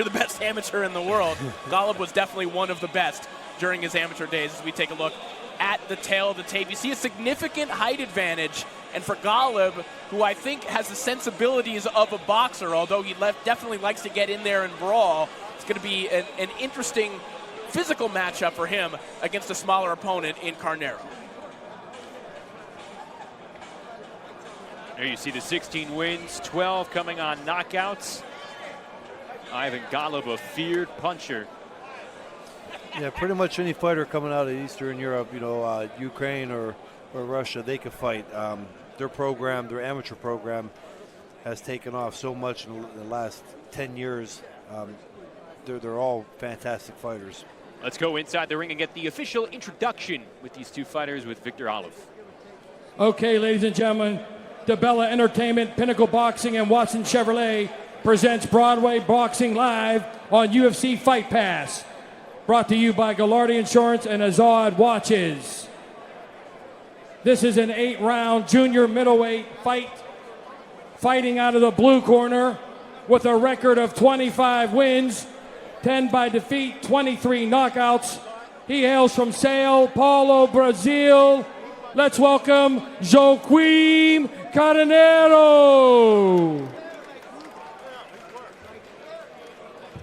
the best amateur in the world. Golub was definitely one of the best during his amateur days. As we take a look at the tail of the tape, you see a significant height advantage. And for Golub, who I think has the sensibilities of a boxer, although he definitely likes to get in there and brawl, it's going to be an interesting physical matchup for him against a smaller opponent in Carneiro. There you see the 16 wins, 12 coming on knockouts. Ivan Golub, a feared puncher. Yeah, pretty much any fighter coming out of Eastern Europe, Ukraine or Russia, they can fight. Their program, their amateur program, has taken off so much in the last 10 years. They're all fantastic fighters. Let's go inside the ring and get the official introduction with these two fighters with Victor Olive. Okay, ladies and gentlemen, DeBella Entertainment, Pinnacle Boxing, and Watson Chevrolet presents Broadway Boxing Live on UFC Fight Pass. Brought to you by Gallardi Insurance and Azad Watches. This is an 8-round junior middleweight fight. Fighting out of the blue corner with a record of 25 wins, 10 by defeat, 23 knockouts. He hails from Sao Paulo, Brazil. Let's welcome Joaquim Carneiro.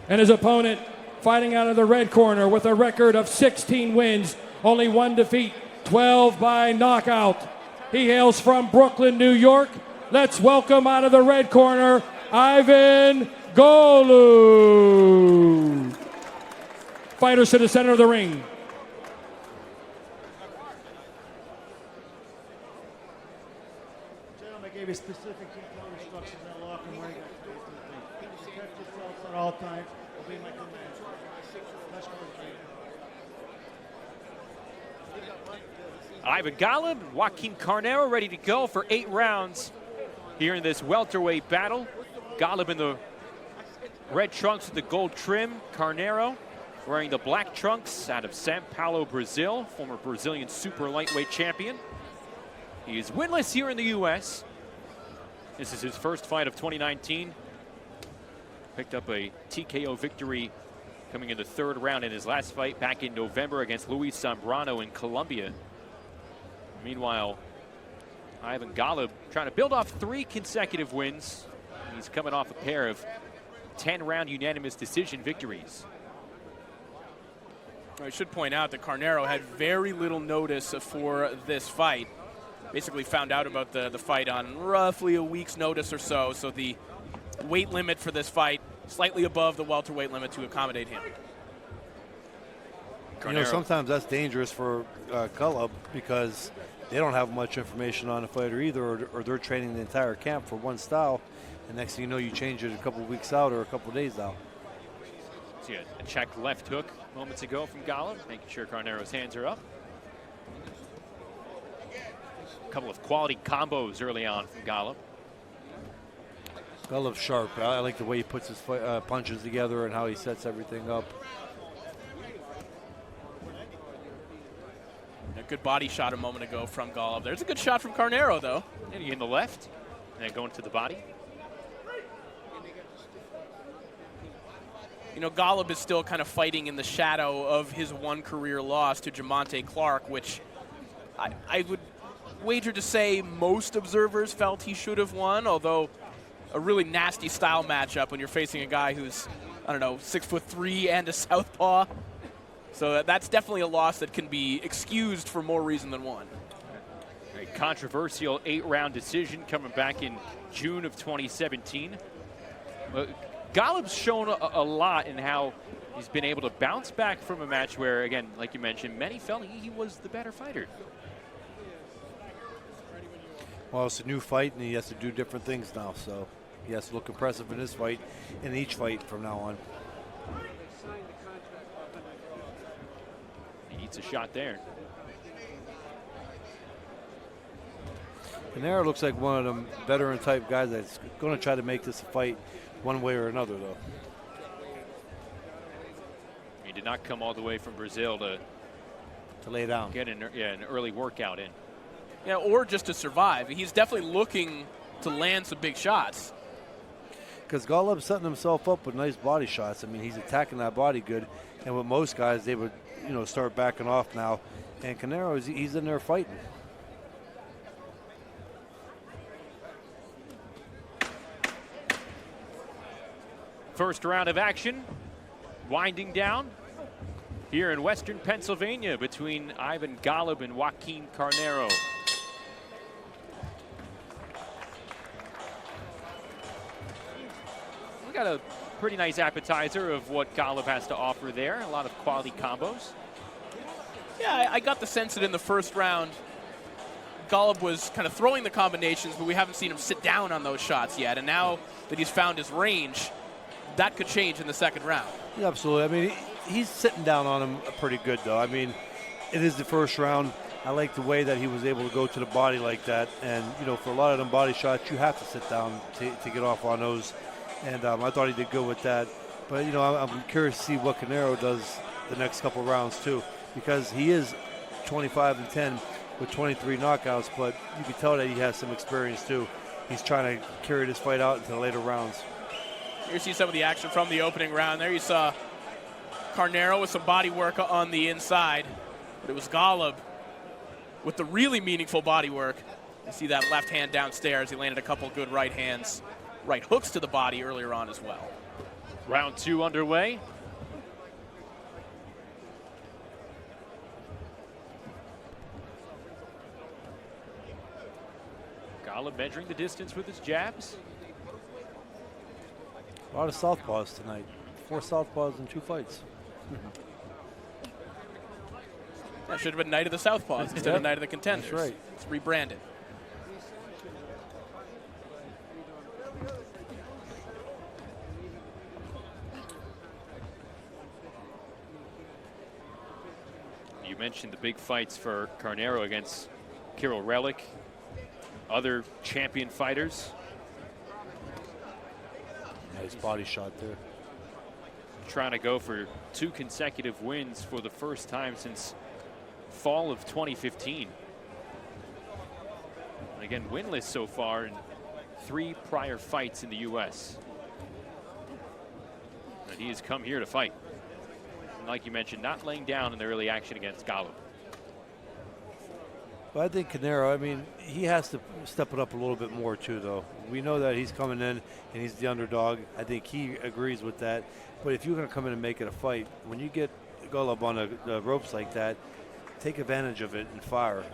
And his opponent fighting out of the red corner with a record of 16 wins, only 1 defeat, 12 by knockout. He hails from Brooklyn, New York. Let's welcome out of the red corner, Ivan Golub. Fighters to the center of the ring. Gentlemen, I gave you specific detailed instructions on lock and where you got to do. Protect yourselves at all times. Obey my commands. Let's go. Ivan Golub, Joaquim Carneiro ready to go for 8 rounds here in this welterweight battle. Golub in the red trunks with the gold trim. Carneiro wearing the black trunks out of Sao Paulo, Brazil, former Brazilian super lightweight champion. He is winless here in the U.S. This is his first fight of 2019. Picked up a TKO victory coming in the 3rd round in his last fight back in November against Luis Zambrano in Colombia. Meanwhile, Ivan Golub trying to build off 3 consecutive wins. He's coming off a pair of 10-round unanimous decision victories. I should point out that Carneiro had very little notice for this fight. Basically found out about the fight on roughly a week's notice or so. So the weight limit for this fight slightly above the welterweight limit to accommodate him. Sometimes that's dangerous for Golub because they don't have much information on the fighter either, or they're training the entire camp for one style, and next thing you know, you change it a couple of weeks out or a couple of days out. See a checked left hook moments ago from Golub, making sure Carneiro's hands are up. A couple of quality combos early on from Golub. Golub's sharp. I like the way he puts his punches together and how he sets everything up. A good body shot a moment ago from Golub. There's a good shot from Carneiro, though. And he in the left, and then going to the body. Golub is still kind of fighting in the shadow of his one career loss to Jamonte Clark, which I would wager to say most observers felt he should have won, although a really nasty style matchup when you're facing a guy who's, 6'3" and a southpaw. So that's definitely a loss that can be excused for more reason than one. A controversial 8-round decision coming back in June of 2017. Golub's shown a lot in how he's been able to bounce back from a match where, again, like you mentioned, many felt he was the better fighter. Well, it's a new fight, and he has to do different things now, so he has to look impressive in this fight, in each fight from now on. He needs a shot there. Carneiro looks like one of them veteran-type guys that's going to try to make this a fight one way or another, though. He did not come all the way from Brazil to lay down. Get an early workout in. Yeah, or just to survive. He's definitely looking to land some big shots. because Golub's setting himself up with nice body shots. I mean, he's attacking that body good, and with most guys, they would, start backing off now. And Carnero, he's in there fighting. First round of action winding down here in Western Pennsylvania between Ivan Golub and Joaquin Carnero. We got a pretty nice appetizer of what Golub has to offer there. A lot of quality combos. Yeah, I got the sense that in the first round, Golub was kind of throwing the combinations, but we haven't seen him sit down on those shots yet. And now that he's found his range, that could change in the second round. Yeah, absolutely. I mean, he's sitting down on him pretty good, though. I mean, it is the first round. I like the way that he was able to go to the body like that. And, for a lot of them body shots, you have to sit down to get off on those. And I thought he did good with that. But, I'm curious to see what Carnero does the next couple rounds, too, because he is 25-10 with 23 knockouts, but you can tell that he has some experience, too. He's trying to carry this fight out into the later rounds. Here you see some of the action from the opening round. There you saw Carnero with some body work on the inside, but it was Golub with the really meaningful body work. You see that left hand downstairs. He landed a couple good right hands, right hooks to the body earlier on as well. Round 2 underway. Golub measuring the distance with his jabs. A lot of southpaws tonight. 4 southpaws in 2 fights. That should have been Night of the Southpaws instead of Night of the Contenders. That's right. It's rebranded. You mentioned the big fights for Carnero against Kirill Relik, other champion fighters. Nice body shot there. Trying to go for 2 consecutive wins for the first time since fall of 2015. And again, winless so far in 3 prior fights in the U.S. And he has come here to fight. And like you mentioned, not laying down in the early action against Golub. But I think Carnero, I mean, he has to step it up a little bit more too, though. We know that he's coming in and he's the underdog. I think he agrees with that. But if you're going to come in and make it a fight, when you get Golub on the ropes like that, take advantage of it and fire.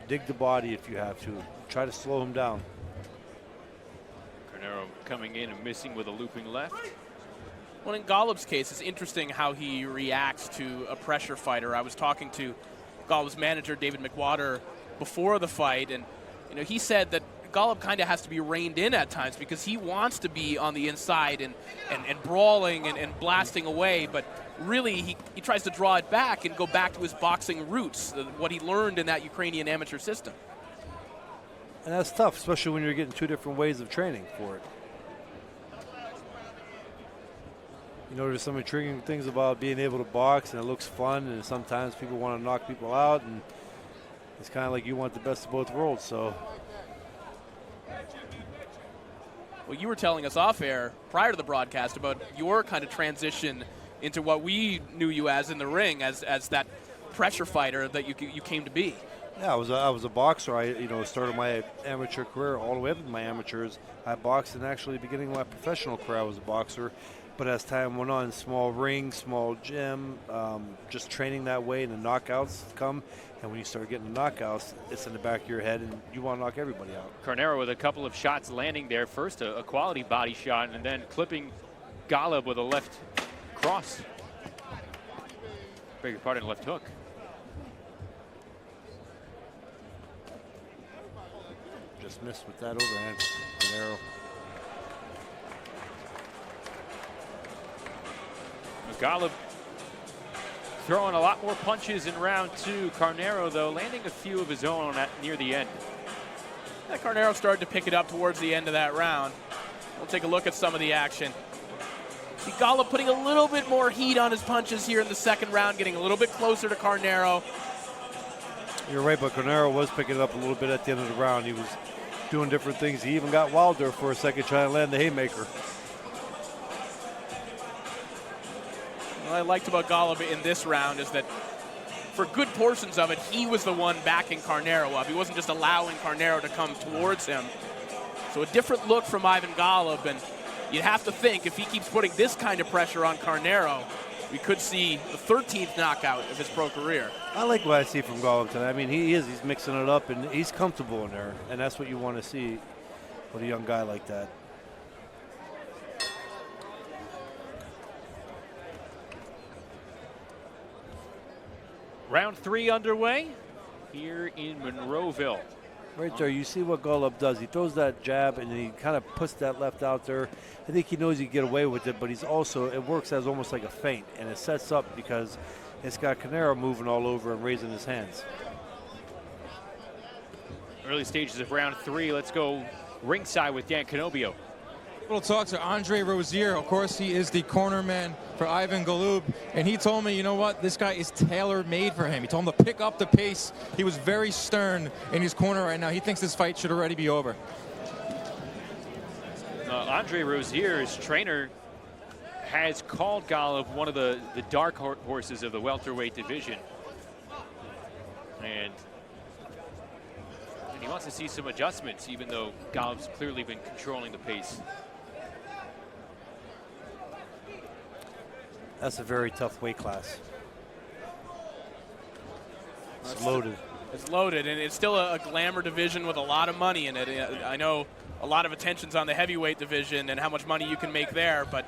Dig the body if you have to. Try to slow him down. Carnero coming in and missing with a looping left. Well, in Golub's case, it's interesting how he reacts to a pressure fighter. I was talking to Golub's manager, David McWater, before the fight, and he said that Golub kind of has to be reined in at times because he wants to be on the inside and brawling and blasting away, but really he tries to draw it back and go back to his boxing roots, what he learned in that Ukrainian amateur system. And that's tough, especially when you're getting 2 different ways of training for it. There's some intriguing things about being able to box, and it looks fun, and sometimes people want to knock people out, and it's kind of like you want the best of both worlds. So, well, you were telling us off air prior to the broadcast about your kind of transition into what we knew you as in the ring, as that pressure fighter that you came to be. Yeah, I was a boxer. I started my amateur career all the way up in my amateurs. I boxed, and actually, beginning of my professional career, I was a boxer. But as time went on, small ring, small gym, just training that way, and the knockouts come. And when you start getting the knockouts, it's in the back of your head, and you want to knock everybody out. Carnero with a couple of shots landing there. First, a quality body shot, and then clipping Golub with a left cross. Beg your pardon, left hook. Just missed with that overhand. Carnero. Golub throwing a lot more punches in round 2. Carnero, though, landing a few of his own near the end. Yeah, Carnero started to pick it up towards the end of that round. We'll take a look at some of the action. See Golub putting a little bit more heat on his punches here in the second round, getting a little bit closer to Carnero. You're right, but Carnero was picking it up a little bit at the end of the round. He was doing different things. He even got Wilder for a second trying to land the haymaker. What I liked about Golub in this round is that for good portions of it, he was the one backing Carnero up. He wasn't just allowing Carnero to come towards him. So a different look from Ivan Golub, and you'd have to think if he keeps putting this kind of pressure on Carnero, we could see the 13th knockout of his pro career. I like what I see from Golub tonight. I mean, he's mixing it up, and he's comfortable in there, and that's what you want to see with a young guy like that. Round 3 underway here in Monroeville. Right there, you see what Golub does. He throws that jab, and then he kind of puts that left out there. I think he knows he can get away with it, but he's also, it works as almost like a feint, and it sets up because it's got Carnero moving all over and raising his hands. Early stages of round 3. Let's go ringside with Dan Canobio. We'll talk to Andre Rozier. Of course, he is the corner man for Ivan Golub, and he told me, you know what, this guy is tailor-made for him. He told him to pick up the pace. He was very stern in his corner right now. He thinks this fight should already be over. Andre Rozier, his trainer, has called Golub one of the dark horses of the welterweight division. And he wants to see some adjustments, even though Golub's clearly been controlling the pace. That's a very tough weight class. It's loaded. It's loaded, and it's still a glamour division with a lot of money in it. I know a lot of attention's on the heavyweight division and how much money you can make there, but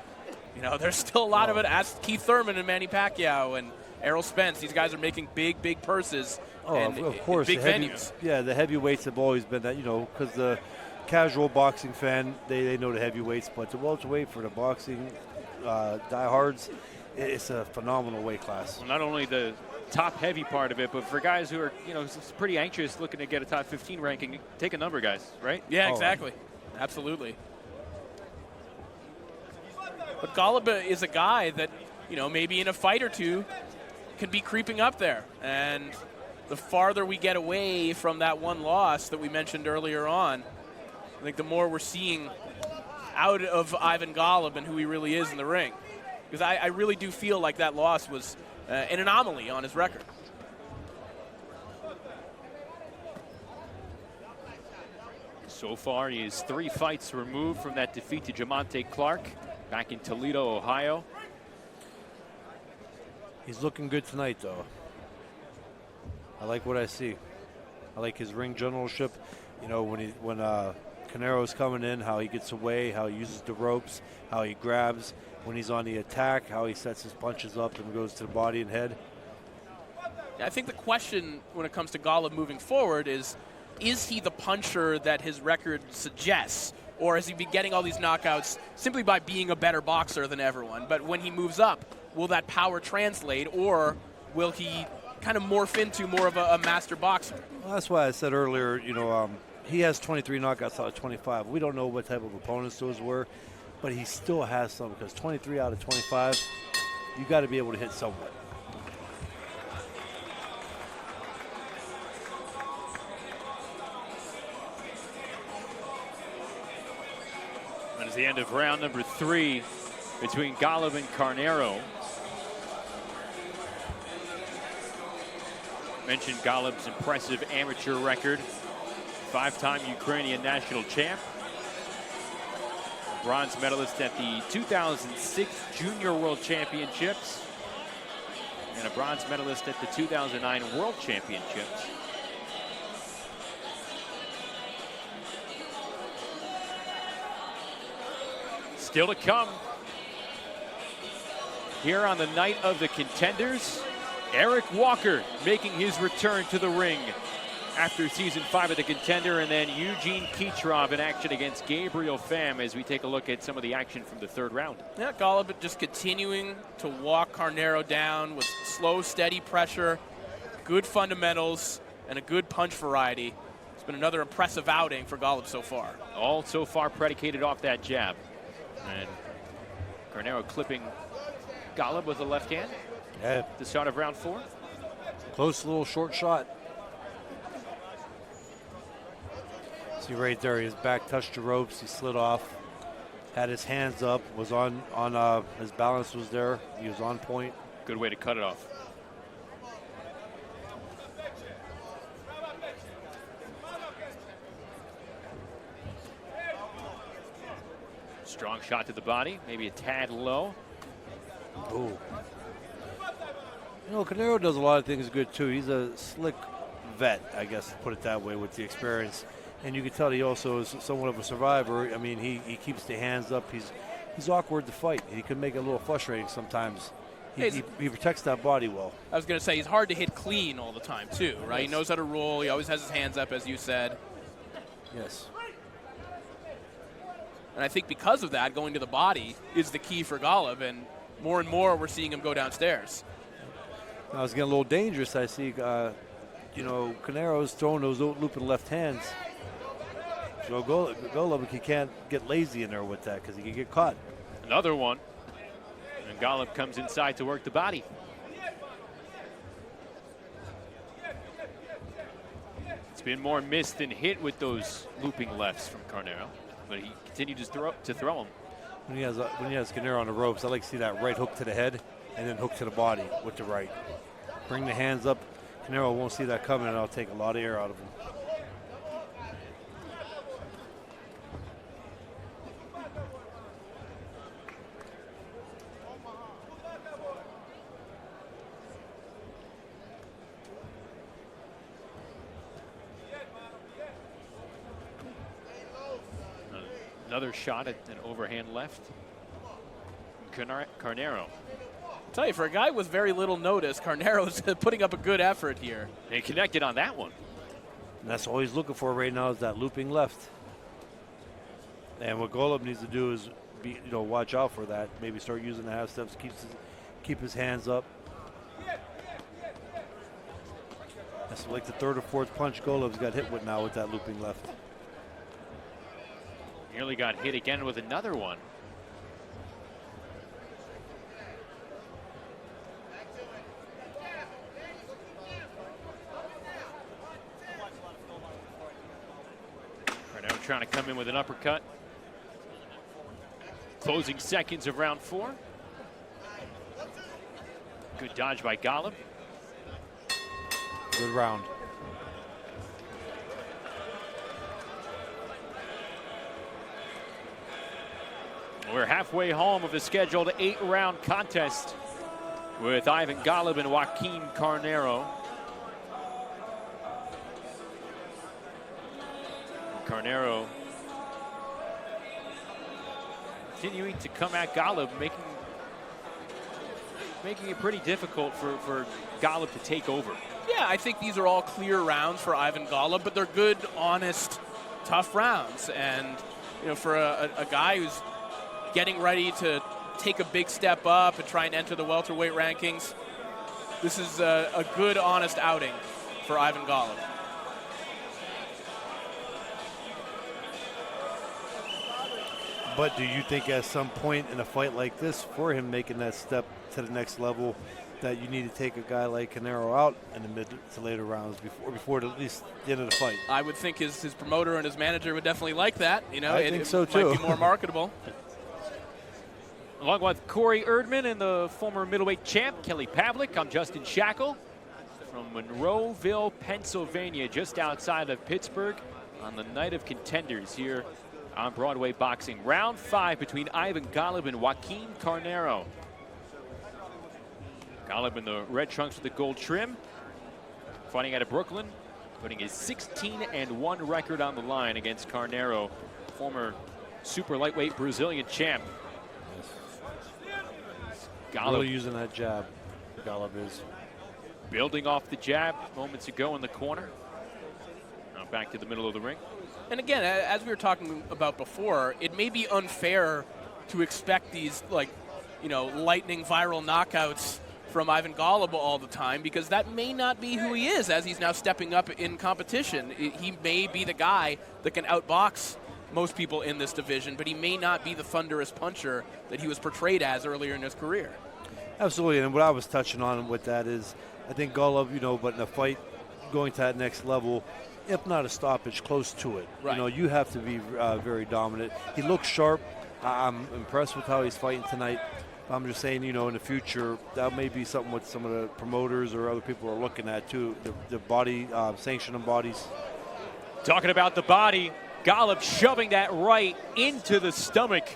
you know there's still a lot of it. Ask Keith Thurman and Manny Pacquiao and Errol Spence. These guys are making big, big purses. Oh, and of course. big venues. Yeah, the heavyweights have always been that, you know, because the casual boxing fan, they know the heavyweights, but the welterweight for the boxing diehards, it's a phenomenal weight class. Well, not only the top heavy part of it, but for guys who are, you know, pretty anxious looking to get a top 15 ranking, take a number, guys, right? Yeah, exactly. Absolutely. But Golub is a guy that, you know, maybe in a fight or two can be creeping up there. And the farther we get away from that one loss that we mentioned earlier on, I think the more we're seeing out of Ivan Golub and who he really is in the ring. Because I really do feel like that loss was an anomaly on his record. So far, he is 3 fights removed from that defeat to Jamonte Clark back in Toledo, Ohio. He's looking good tonight, though. I like what I see. I like his ring generalship. You know, when Carnero's coming in, how he gets away, how he uses the ropes, how he grabs. When he's on the attack, how he sets his punches up and goes to the body and head. I think the question when it comes to Golub moving forward is he the puncher that his record suggests? Or has he been getting all these knockouts simply by being a better boxer than everyone? But when he moves up, will that power translate, or will he kind of morph into more of a master boxer? Well, that's why I said earlier, you know, he has 23 knockouts out of 25. We don't know what type of opponents those were, but he still has some, because 23 out of 25, you got to be able to hit somewhat. And it's the end of round number 3 between Golub and Carnero. Mentioned Golub's impressive amateur record. 5-time Ukrainian national champ. Bronze medalist at the 2006 Junior World Championships. And a bronze medalist at the 2009 World Championships. Still to come. Here on the night of the contenders, Eric Walker making his return to the ring after season 5 of the Contender, and then Eugene Kitrov in action against Gabriel Pham as we take a look at some of the action from the 3rd round. Yeah, Golub just continuing to walk Carnero down with slow, steady pressure, good fundamentals, and a good punch variety. It's been another impressive outing for Golub so far. All so far predicated off that jab. And Carnero clipping Golub with a left hand. Yeah. The start of round 4. Close little short shot. See right there, his back touched the ropes. He slid off, had his hands up, was on his balance was there. He was on point. Good way to cut it off. Strong shot to the body, maybe a tad low. Ooh. You know, Carnero does a lot of things good too. He's a slick vet, I guess, to put it that way, with the experience. And you can tell he also is somewhat of a survivor. I mean, he keeps the hands up. He's awkward to fight. He can make it a little frustrating sometimes. He protects that body well. I was going to say, he's hard to hit clean all the time, too, right? He knows how to roll. He always has his hands up, as you said. Yes. And I think because of that, going to the body is the key for Golub, and more we're seeing him go downstairs. Now it's getting a little dangerous. I see, you know, Carnero's throwing those looping left hands. So Golub, he can't get lazy in there with that because he can get caught. Another one. And Golub comes inside to work the body. It's been more missed than hit with those looping lefts from Carnero, but he continued to throw them. When he has Carnero on the ropes, I like to see that right hook to the head and then hook to the body with the right. Bring the hands up. Carnero won't see that coming, and I'll take a lot of air out of him. Another shot at an overhand left. Carnero. I'll tell you, for a guy with very little notice, Carnero's putting up a good effort here. And he connected on that one. And that's all he's looking for right now is that looping left. And what Golub needs to do is watch out for that. Maybe start using the half steps, keep his hands up. That's like the third or fourth punch Golub's got hit with now with that looping left. Nearly got hit again with another one. Carnero trying to come in with an uppercut. Closing seconds of round 4. Good dodge by Golub. Good round. We're halfway home of the scheduled 8-round contest with Ivan Golub and Joaquin Carnero. Carnero continuing to come at Golub, making it pretty difficult for Golub to take over. Yeah, I think these are all clear rounds for Ivan Golub, but they're good, honest, tough rounds. And, you know, for a guy who's getting ready to take a big step up and try and enter the welterweight rankings, this is a good, honest outing for Ivan Golub. But do you think at some point in a fight like this, for him making that step to the next level, that you need to take a guy like Carnero out in the mid to later rounds before at least the end of the fight? I would think his promoter and his manager would definitely like that. You know, I think so too. Might be more marketable. Along with Corey Erdman and the former middleweight champ, Kelly Pavlik, I'm Justin Shackle from Monroeville, Pennsylvania, just outside of Pittsburgh on the night of contenders here on Broadway Boxing. Round 5 between Ivan Golub and Joaquin Carnero. Golub in the red trunks with the gold trim, fighting out of Brooklyn, putting his 16-1 record on the line against Carnero, former super lightweight Brazilian champ. Golub really using that jab, Golub is. Building off the jab moments ago in the corner. Now back to the middle of the ring. And again, as we were talking about before, it may be unfair to expect these, like, you know, lightning viral knockouts from Ivan Golub all the time, because that may not be who he is as he's now stepping up in competition. He may be the guy that can outbox most people in this division, but he may not be the thunderous puncher that he was portrayed as earlier in his career. Absolutely, and what I was touching on with that is, I think Golub, you know, but in a fight going to that next level, if not a stoppage, close to it. Right. You know, you have to be very dominant. He looks sharp. I'm impressed with how he's fighting tonight. I'm just saying, you know, in the future, that may be something what some of the promoters or other people are looking at too. The body, sanctioning bodies. Talking about the body, Golub shoving that right into the stomach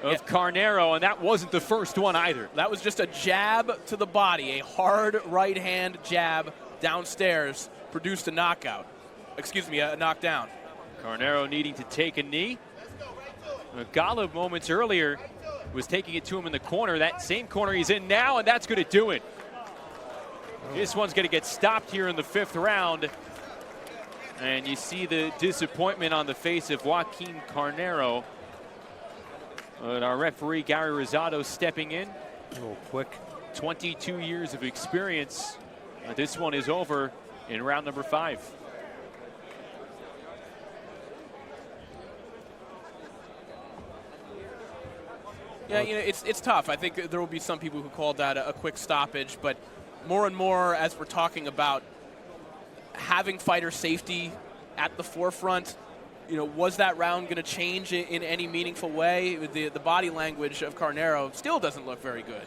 of Carnero, and that wasn't the first one either. That was just a jab to the body, a hard right hand jab downstairs, produced a knockout. Excuse me, a knockdown. Carnero needing to take a knee. Golub moments earlier was taking it to him in the corner. That same corner he's in now, and that's going to do it. This one's going to get stopped here in the 5th round. And you see the disappointment on the face of Joaquin Carnero. And our referee, Gary Rosado, stepping in. A little quick. 22 years of experience. This one is over in round number 5. Yeah, you know, it's tough. I think there will be some people who call that a quick stoppage, but more and more as we're talking about having fighter safety at the forefront, you know, was that round going to change in any meaningful way? The body language of Carnero still doesn't look very good.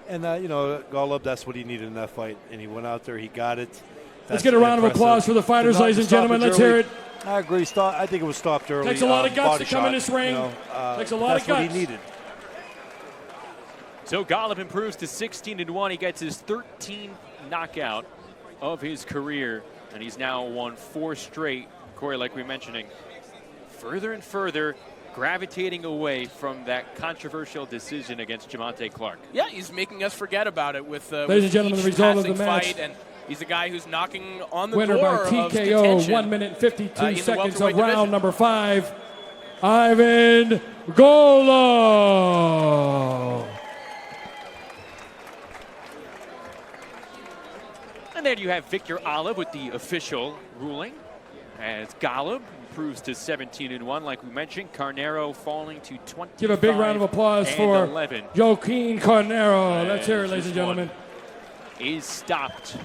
And, you know, Golub, that's what he needed in that fight. And he went out there, he got it. Let's get a round of applause for the fighters, ladies and gentlemen. Let's hear it. I agree. I think it was stopped early. Takes a lot of guts to come in shot, this ring. You know, Takes a lot of guts. That's what he needed. So Golub improves to 16-1. He gets his 13th knockout of his career, and he's now won 4 straight. Corey, like we were mentioning, further and further gravitating away from that controversial decision against Jamonte Clark. Yeah, he's making us forget about it with Ladies and gentlemen, the result of the match. Fight, and he's a guy who's knocking on the Winner door by of TKO, contention, 1 minute 52 the seconds of welterweight round division. number 5, Ivan Golub. And then you have Victor Olive with the official ruling, as Golub improves to 17-1, like we mentioned. Carnero falling to 25. Give a big round of applause for 11. Joaquin Carnero. Let's hear it, ladies and gentlemen. Is stopped